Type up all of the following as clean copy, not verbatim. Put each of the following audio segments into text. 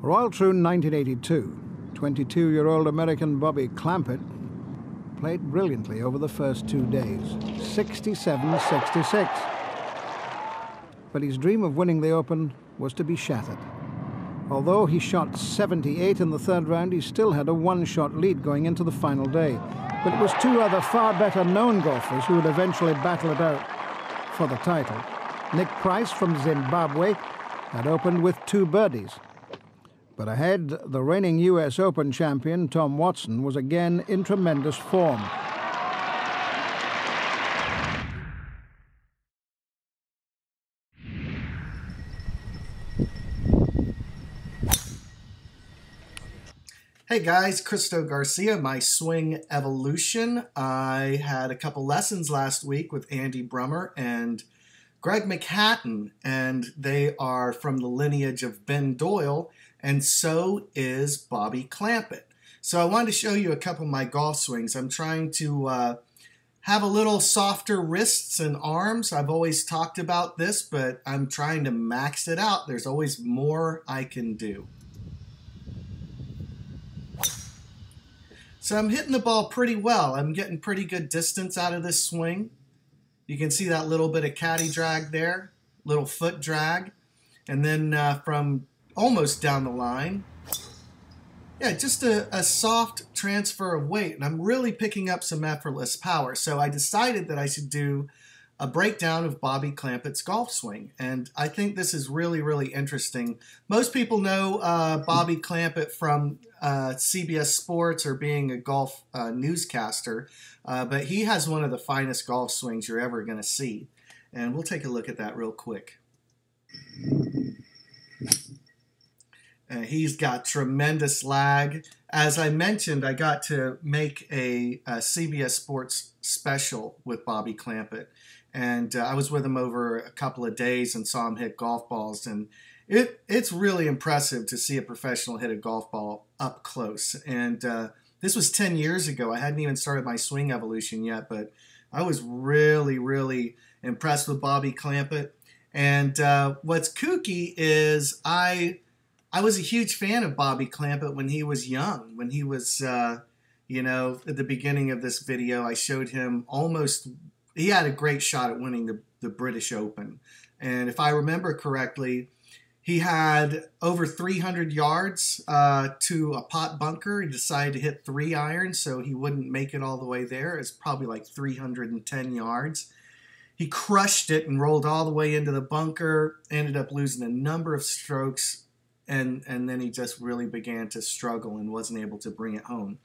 Royal Troon 1982, 22-year-old American Bobby Clampett played brilliantly over the first 2 days, 67-66. But his dream of winning the Open was to be shattered. Although he shot 78 in the third round, he still had a one-shot lead going into the final day. But it was two other far better known golfers who would eventually battle it out for the title. Nick Price from Zimbabwe had opened with 2 birdies. But ahead, the reigning US Open champion, Tom Watson, was again in tremendous form. Hey guys, Christo Garcia, my swing evolution. I had a couple lessons last week with Andy Brummer and Greg McHatton, and they are from the lineage of Ben Doyle, and so is Bobby Clampett. So I wanted to show you a couple of my golf swings. I'm trying to have a little softer wrists and arms. I've always talked about this, but I'm trying to max it out. There's always more I can do. So I'm hitting the ball pretty well. I'm getting pretty good distance out of this swing. You can see that little bit of caddy drag there, little foot drag. And then from almost down the line, yeah, just a soft transfer of weight. And I'm really picking up some effortless power. So I decided that I should do a breakdown of Bobby Clampett's golf swing. And I think this is really, really interesting. Most people know Bobby Clampett from CBS Sports or being a golf newscaster, but he has one of the finest golf swings you're ever going to see. And we'll take a look at that real quick. He's got tremendous lag. As I mentioned, I got to make a CBS Sports special with Bobby Clampett. And I was with him over a couple of days and saw him hit golf balls. And it's really impressive to see a professional hit a golf ball up close. And this was 10 years ago. I hadn't even started my swing evolution yet, but I was really, really impressed with Bobby Clampett. And what's kooky is I was a huge fan of Bobby Clampett when he was young. When he was, you know, at the beginning of this video, I showed him he had a great shot at winning the British Open. And if I remember correctly, he had over 300 yards to a pot bunker. He decided to hit 3 irons, so he wouldn't make it all the way there. It's probably like 310 yards. He crushed it and rolled all the way into the bunker, ended up losing a number of strokes, and then he just really began to struggle and wasn't able to bring it home.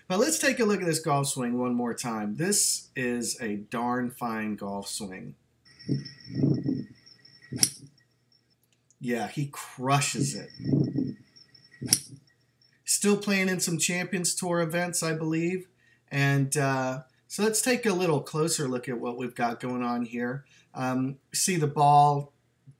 But let's take a look at this golf swing one more time. This is a darn fine golf swing. Yeah, he crushes it. Still playing in some Champions Tour events, I believe. And so let's take a little closer look at what we've got going on here. See the ball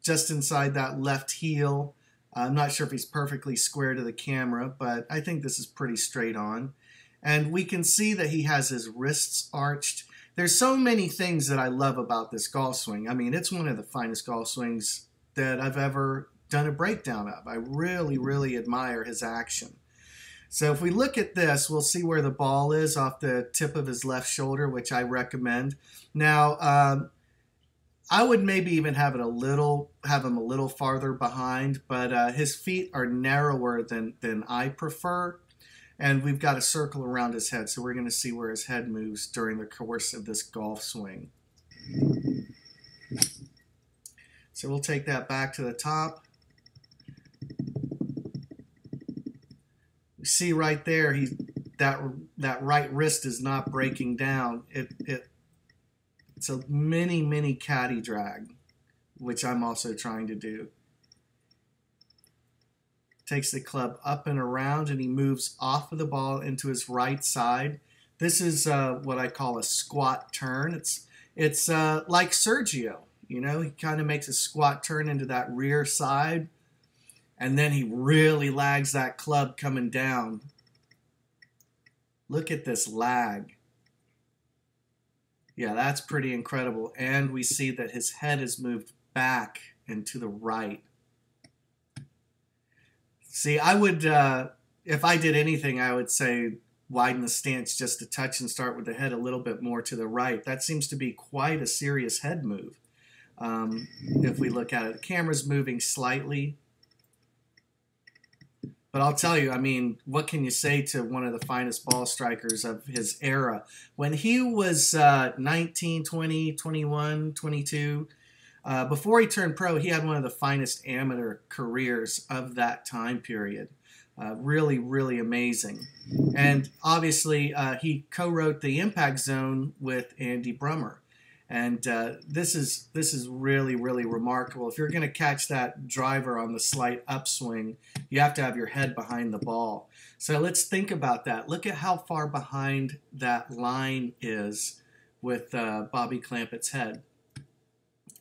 just inside that left heel. I'm not sure if he's perfectly square to the camera, but I think this is pretty straight on. And we can see that he has his wrists arched. There's so many things that I love about this golf swing. I mean, it's one of the finest golf swings that I've ever done a breakdown of. I really, really admire his action. So if we look at this, we'll see where the ball is off the tip of his left shoulder, which I recommend. Now, I would maybe even have him a little farther behind, but his feet are narrower than I prefer. And we've got a circle around his head, so we're going to see where his head moves during the course of this golf swing. So we'll take that back to the top. You see right there, that right wrist is not breaking down. It's a mini caddy drag, which I'm also trying to do. Takes the club up and around, and he moves off of the ball into his right side. This is what I call a squat turn. It's like Sergio, you know, he kind of makes a squat turn into that rear side, and then he really lags that club coming down. Look at this lag. Yeah, that's pretty incredible. And we see that his head is moved back and to the right. See, I would, if I did anything, I would say widen the stance just a touch and start with the head a little bit more to the right. That seems to be quite a serious head move. If we look at it, the camera's moving slightly. But I'll tell you, I mean, what can you say to one of the finest ball strikers of his era? When he was 19, 20, 21, 22, before he turned pro, he had one of the finest amateur careers of that time period. Really, really amazing. And obviously, he co-wrote The Impact Zone with Andy Brummer. And this is really, really remarkable. If you're going to catch that driver on the slight upswing, you have to have your head behind the ball. So let's think about that. Look at how far behind that line is with Bobby Clampett's head.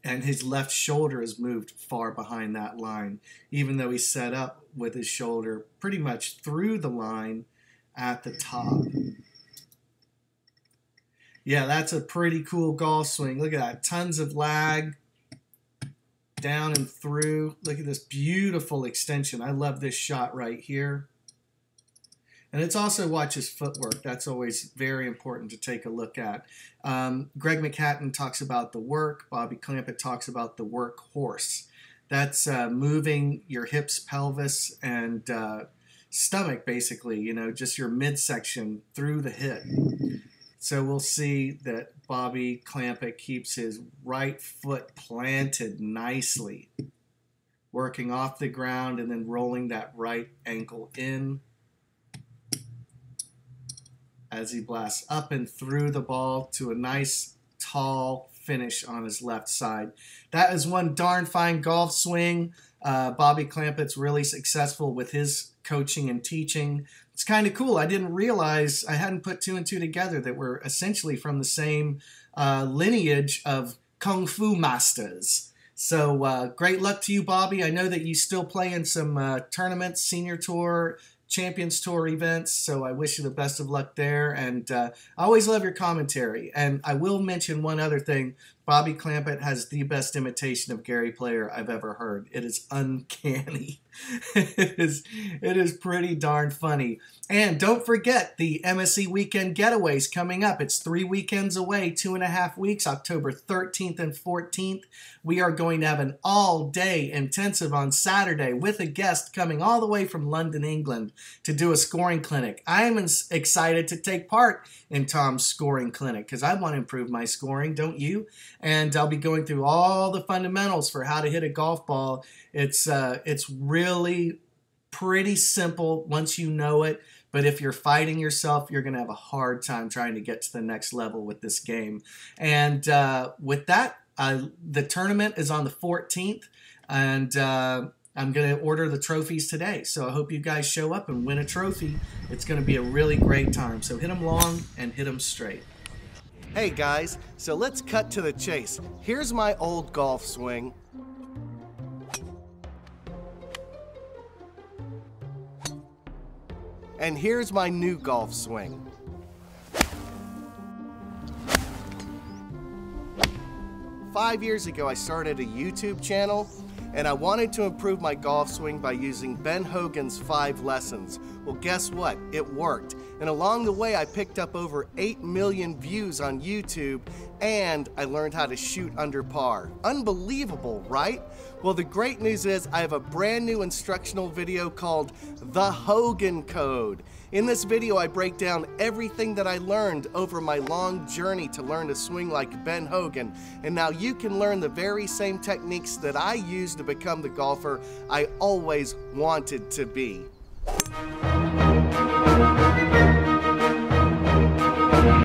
And his left shoulder is moved far behind that line, even though he's set up with his shoulder pretty much through the line at the top. Yeah, that's a pretty cool golf swing. Look at that. Tons of lag down and through. Look at this beautiful extension. I love this shot right here. And it's also watch his footwork. That's always very important to take a look at. Greg McHatton talks about the work. Bobby Clampett talks about the workhorse. That's moving your hips, pelvis, and stomach, basically. You know, just your midsection through the hip. So we'll see that Bobby Clampett keeps his right foot planted nicely, working off the ground and then rolling that right ankle in as he blasts up and through the ball to a nice tall finish on his left side. That is one darn fine golf swing. Bobby Clampett's really successful with his coaching and teaching. It's kind of cool. I didn't realize, I hadn't put two and two together, that we're essentially from the same lineage of Kung Fu masters. So great luck to you, Bobby. I know that you still play in some tournaments, Senior Tour, Champions Tour events, so I wish you the best of luck there. And I always love your commentary. And I will mention one other thing. Bobby Clampett has the best imitation of Gary Player I've ever heard. It is uncanny. It is pretty darn funny. And don't forget the MSC Weekend Getaways coming up. It's 3 weekends away, 2.5 weeks, October 13th and 14th. We are going to have an all-day intensive on Saturday with a guest coming all the way from London, England to do a scoring clinic. I am excited to take part in Tom's scoring clinic because I want to improve my scoring, don't you? And I'll be going through all the fundamentals for how to hit a golf ball. It's really pretty simple once you know it, but if you're fighting yourself, you're going to have a hard time trying to get to the next level with this game. And with that, the tournament is on the 14th, and I'm going to order the trophies today. So I hope you guys show up and win a trophy. It's going to be a really great time. So hit them long and hit them straight. Hey guys, so let's cut to the chase. Here's my old golf swing. And here's my new golf swing. Five years ago, I started a YouTube channel, and I wanted to improve my golf swing by using Ben Hogan's 5 lessons. Well, guess what? It worked. And along the way, I picked up over 8 million views on YouTube, and I learned how to shoot under par. Unbelievable, right? Well, the great news is I have a brand new instructional video called The Hogan Code. In this video, I break down everything that I learned over my long journey to learn to swing like Ben Hogan. And now you can learn the very same techniques that I used to become the golfer I always wanted to be.